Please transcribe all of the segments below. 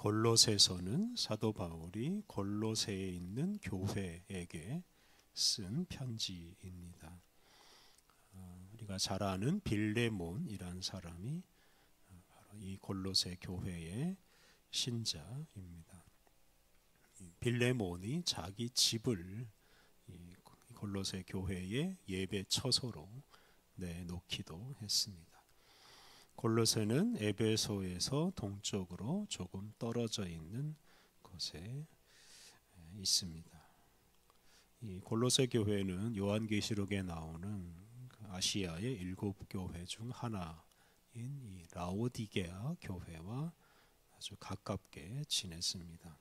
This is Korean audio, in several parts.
골로새서는 사도 바울이 골로새에 있는 교회에게 쓴 편지입니다. 우리가 잘 아는 빌레몬이란 사람이 바로 이 골로새 교회의 신자입니다. 빌레몬이 자기 집을 이 골로새 교회의 예배 처소로 내놓기도 했습니다. 골로새는 에베소에서 동쪽으로 조금 떨어져 있는 곳에 있습니다. 이 골로새 교회는 요한계시록에 나오는 아시아의 7교회 중 하나인 이 라오디게아 교회와 아주 가깝게 지냈습니다.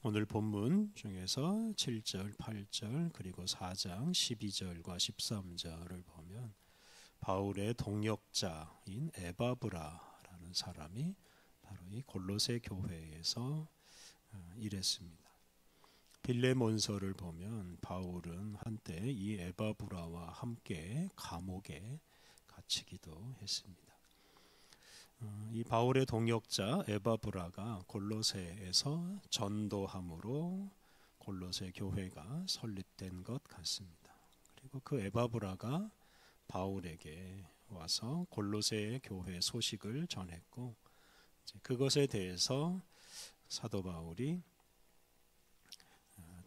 오늘 본문 중에서 7절, 8절 그리고 4장 12절과 13절을 보면 바울의 동역자인 에바브라라는 사람이 바로 이 골로새 교회에서 일했습니다. 빌레몬서를 보면 바울은 한때 이 에바브라와 함께 감옥에 갇히기도 했습니다. 이 바울의 동역자 에바브라가 골로새에서 전도함으로 골로새 교회가 설립된 것 같습니다. 그리고 그 에바브라가 바울에게 와서 골로새 교회 소식을 전했고 그것에 대해서 사도 바울이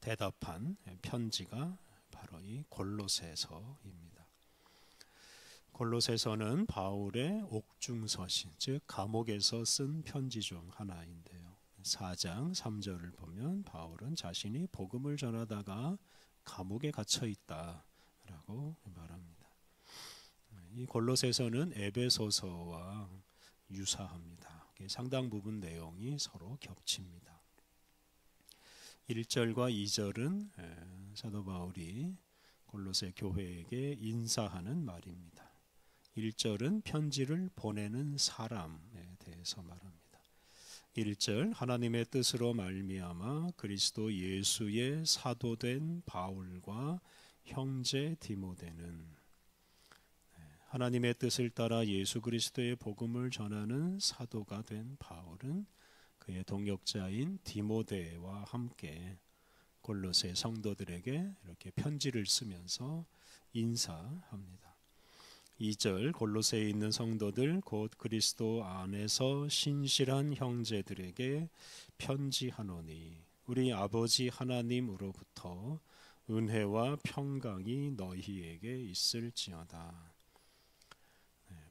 대답한 편지가 바로 이 골로새서입니다. 골로새서는 바울의 옥중서신, 즉 감옥에서 쓴 편지 중 하나인데요. 4장 3절을 보면 바울은 자신이 복음을 전하다가 감옥에 갇혀 있다라고 말합니다. 이 골로새서는 에베소서와 유사합니다. 상당 부분 내용이 서로 겹칩니다. 1절과 2절은 사도 바울이 골로새 교회에게 인사하는 말입니다. 1절은 편지를 보내는 사람에 대해서 말합니다. 1절 하나님의 뜻으로 말미암아 그리스도 예수의 사도된 바울과 형제 디모데는 하나님의 뜻을 따라 예수 그리스도의 복음을 전하는 사도가 된 바울은 그의 동역자인 디모데와 함께 골로새 성도들에게 이렇게 편지를 쓰면서 인사합니다. 2절 골로새에 있는 성도들 곧 그리스도 안에서 신실한 형제들에게 편지하노니 우리 아버지 하나님으로부터 은혜와 평강이 너희에게 있을지어다.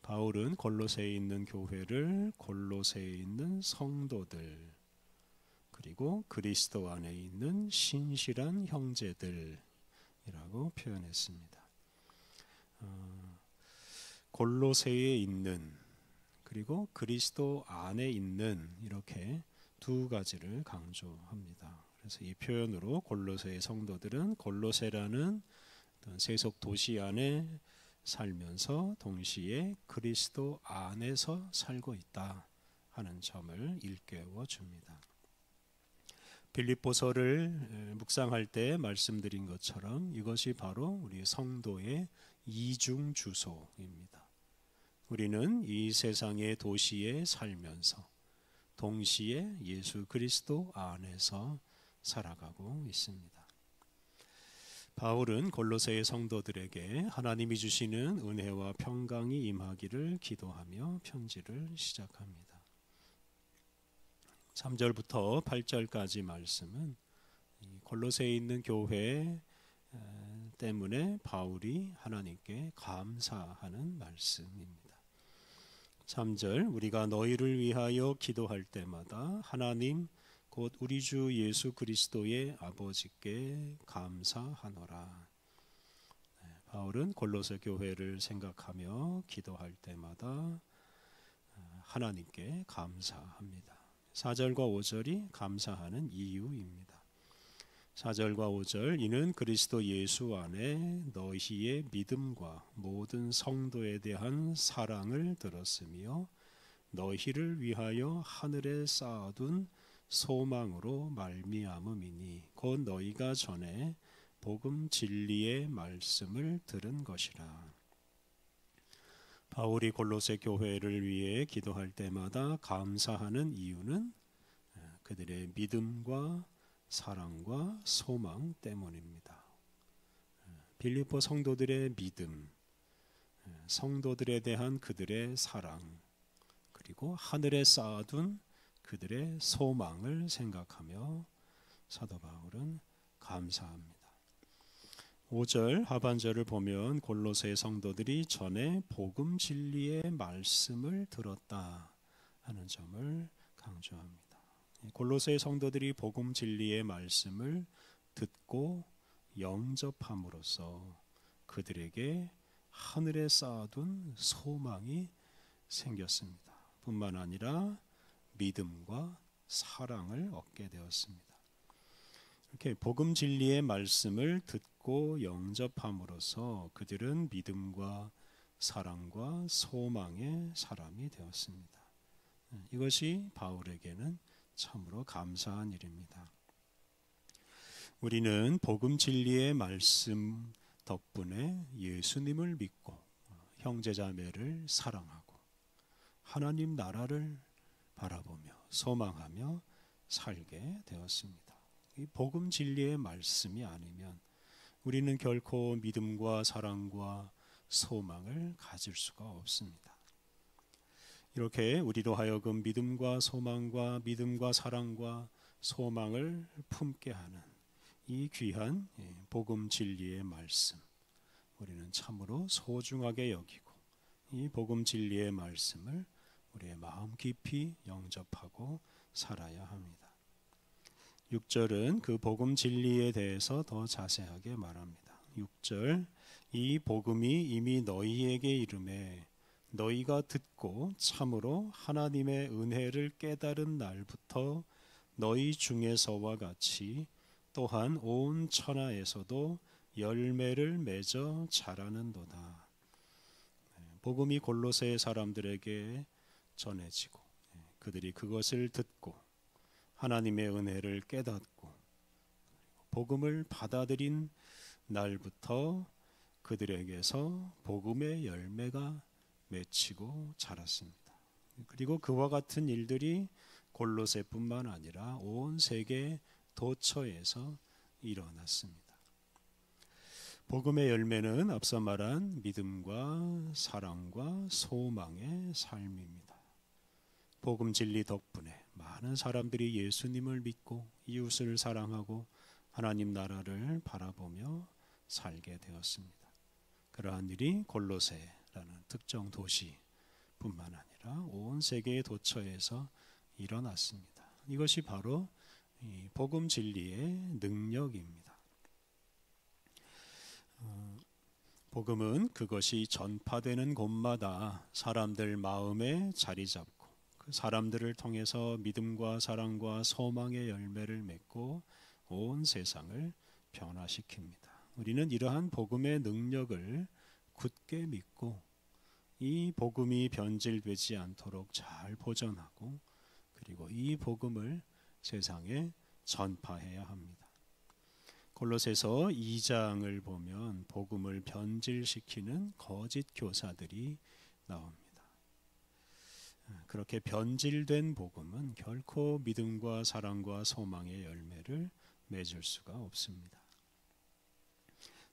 바울은 골로새에 있는 교회를 골로새에 있는 성도들 그리고 그리스도 안에 있는 신실한 형제들이라고 표현했습니다. 골로새에 있는 그리고 그리스도 안에 있는 이렇게 두 가지를 강조합니다. 그래서 이 표현으로 골로새의 성도들은 골로새라는 어떤 세속 도시 안에 살면서 동시에 그리스도 안에서 살고 있다 하는 점을 일깨워 줍니다. 빌립보서를 묵상할 때 말씀드린 것처럼 이것이 바로 우리 성도의 이중 주소입니다. 우리는 이 세상의 도시에 살면서 동시에 예수 그리스도 안에서 살아가고 있습니다. 바울은 골로새의 성도들에게 하나님이 주시는 은혜와 평강이 임하기를 기도하며 편지를 시작합니다. 3절부터 8절까지 말씀은 골로새에 있는 교회 때문에 바울이 하나님께 감사하는 말씀입니다. 3절 우리가 너희를 위하여 기도할 때마다 하나님 곧 우리 주 예수 그리스도의 아버지께 감사하노라. 바울은 골로새 교회를 생각하며 기도할 때마다 하나님께 감사합니다. 4절과 5절이 감사하는 이유입니다. 4절과 5절 이는 그리스도 예수 안에 너희의 믿음과 모든 성도에 대한 사랑을 들었으며 너희를 위하여 하늘에 쌓아둔 소망으로 말미암음이니 곧 너희가 전에 복음 진리의 말씀을 들은 것이라. 바울이 골로새 교회를 위해 기도할 때마다 감사하는 이유는 그들의 믿음과 사랑과 소망 때문입니다. 빌립보 성도들의 믿음, 성도들에 대한 그들의 사랑, 그리고 하늘에 쌓아둔 그들의 소망을 생각하며 사도 바울은 감사합니다. 5절 하반절을 보면 골로새 성도들이 전에 복음 진리의 말씀을 들었다 하는 점을 강조합니다. 골로새 성도들이 복음 진리의 말씀을 듣고 영접함으로써 그들에게 하늘에 쌓아둔 소망이 생겼습니다. 뿐만 아니라 믿음과 사랑을 얻게 되었습니다. 이렇게 복음 진리의 말씀을 듣고 영접함으로써 그들은 믿음과 사랑과 소망의 사람이 되었습니다. 이것이 바울에게는 참으로 감사한 일입니다. 우리는 복음 진리의 말씀 덕분에 예수님을 믿고 형제자매를 사랑하고 하나님 나라를 바라보며 소망하며 살게 되었습니다. 이 복음 진리의 말씀이 아니면 우리는 결코 믿음과 사랑과 소망을 가질 수가 없습니다. 이렇게 우리로 하여금 믿음과 소망과 믿음과 사랑과 소망을 품게 하는 이 귀한 복음 진리의 말씀, 우리는 참으로 소중하게 여기고 이 복음 진리의 말씀을 우리의 마음 깊이 영접하고 살아야 합니다. 6절은 그 복음 진리에 대해서 더 자세하게 말합니다. 6절, 이 복음이 이미 너희에게 이르매 너희가 듣고 참으로 하나님의 은혜를 깨달은 날부터 너희 중에서와 같이 또한 온 천하에서도 열매를 맺어 자라는도다. 복음이 골로새 사람들에게 전해지고 그들이 그것을 듣고 하나님의 은혜를 깨닫고 복음을 받아들인 날부터 그들에게서 복음의 열매가 맺히고 자랐습니다. 그리고 그와 같은 일들이 골로새뿐만 아니라 온 세계 도처에서 일어났습니다. 복음의 열매는 앞서 말한 믿음과 사랑과 소망의 삶입니다. 복음 진리 덕분에 많은 사람들이 예수님을 믿고 이웃을 사랑하고 하나님 나라를 바라보며 살게 되었습니다. 그러한 일이 골로새라는 특정 도시뿐만 아니라 온 세계의 도처에서 일어났습니다. 이것이 바로 이 복음 진리의 능력입니다. 복음은 그것이 전파되는 곳마다 사람들 마음에 자리 잡고 그 사람들을 통해서 믿음과 사랑과 소망의 열매를 맺고 온 세상을 변화시킵니다. 우리는 이러한 복음의 능력을 굳게 믿고 이 복음이 변질되지 않도록 잘 보존하고 그리고 이 복음을 세상에 전파해야 합니다. 골로새서 2장을 보면 복음을 변질시키는 거짓 교사들이 나옵니다. 그렇게 변질된 복음은 결코 믿음과 사랑과 소망의 열매를 맺을 수가 없습니다.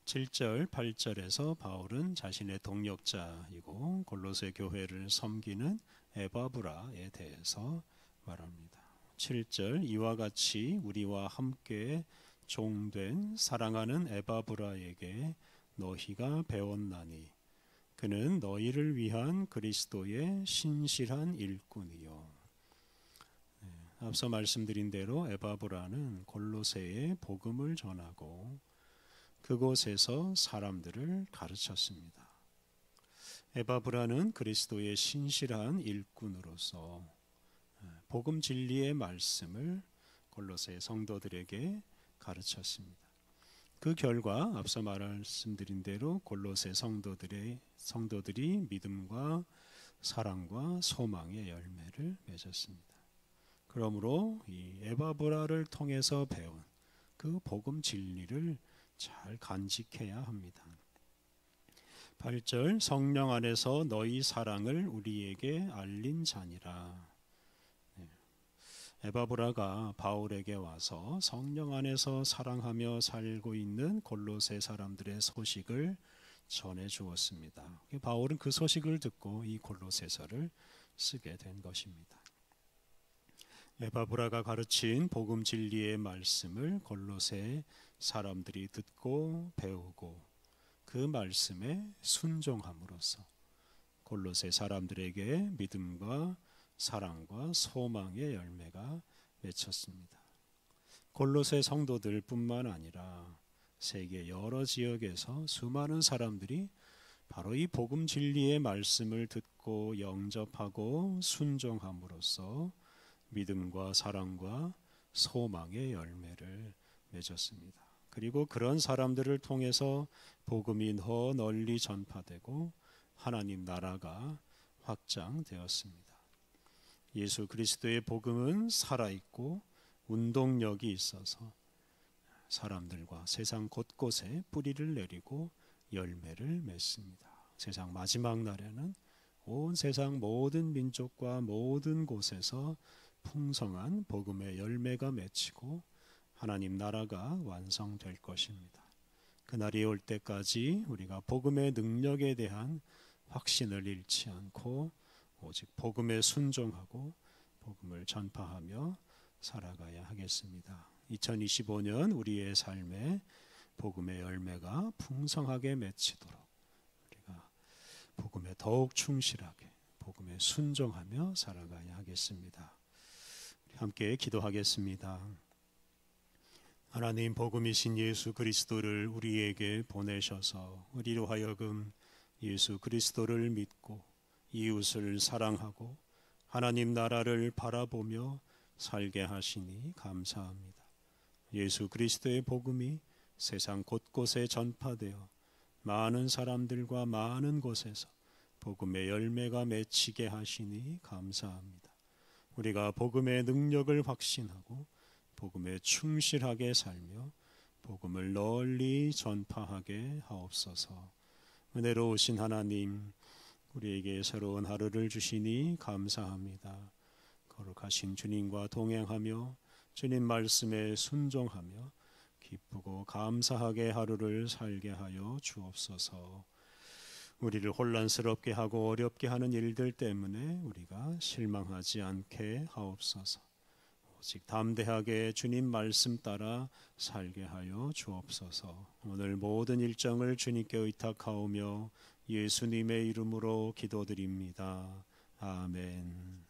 7절, 8절에서 바울은 자신의 동역자이고 골로새 교회를 섬기는 에바브라에 대해서 말합니다. 7절, 이와 같이 우리와 함께 종된 사랑하는 에바브라에게 너희가 배웠나니 그는 너희를 위한 그리스도의 신실한 일꾼이요. 앞서 말씀드린 대로 에바브라는 골로새에 복음을 전하고 그곳에서 사람들을 가르쳤습니다. 에바브라는 그리스도의 신실한 일꾼으로서 복음 진리의 말씀을 골로새 성도들에게 가르쳤습니다. 그 결과 앞서 말씀드린 대로 골로새 성도들이 믿음과 사랑과 소망의 열매를 맺었습니다. 그러므로 이 에바브라를 통해서 배운 그 복음 진리를 잘 간직해야 합니다. 8절 성령 안에서 너희 사랑을 우리에게 알린 자니라. 에바브라가 바울에게 와서 성령 안에서 사랑하며 살고 있는 골로새 사람들의 소식을 전해 주었습니다. 바울은 그 소식을 듣고 이 골로새서를 쓰게 된 것입니다. 에바브라가 가르친 복음 진리의 말씀을 골로새 사람들이 듣고 배우고 그 말씀에 순종함으로써 골로새 사람들에게 믿음과 사랑과 소망의 열매가 맺혔습니다. 골로새 성도들뿐만 아니라 세계 여러 지역에서 수많은 사람들이 바로 이 복음 진리의 말씀을 듣고 영접하고 순종함으로써 믿음과 사랑과 소망의 열매를 맺었습니다. 그리고 그런 사람들을 통해서 복음이 더 널리 전파되고 하나님 나라가 확장되었습니다. 예수 그리스도의 복음은 살아있고 운동력이 있어서 사람들과 세상 곳곳에 뿌리를 내리고 열매를 맺습니다. 세상 마지막 날에는 온 세상 모든 민족과 모든 곳에서 풍성한 복음의 열매가 맺히고 하나님 나라가 완성될 것입니다. 그날이 올 때까지 우리가 복음의 능력에 대한 확신을 잃지 않고 오직 복음에 순종하고 복음을 전파하며 살아가야 하겠습니다. 2025년 우리의 삶에 복음의 열매가 풍성하게 맺히도록 우리가 복음에 더욱 충실하게 복음에 순종하며 살아가야 하겠습니다. 함께 기도하겠습니다. 하나님, 복음이신 예수 그리스도를 우리에게 보내셔서 우리로 하여금 예수 그리스도를 믿고 이웃을 사랑하고 하나님 나라를 바라보며 살게 하시니 감사합니다. 예수 그리스도의 복음이 세상 곳곳에 전파되어 많은 사람들과 많은 곳에서 복음의 열매가 맺히게 하시니 감사합니다. 우리가 복음의 능력을 확신하고 복음에 충실하게 살며 복음을 널리 전파하게 하옵소서. 은혜로우신 하나님, 우리에게 새로운 하루를 주시니 감사합니다. 거룩하신 주님과 동행하며 주님 말씀에 순종하며 기쁘고 감사하게 하루를 살게 하여 주옵소서. 우리를 혼란스럽게 하고 어렵게 하는 일들 때문에 우리가 실망하지 않게 하옵소서. 오직 담대하게 주님 말씀 따라 살게 하여 주옵소서. 오늘 모든 일정을 주님께 의탁하오며 예수님의 이름으로 기도드립니다. 아멘.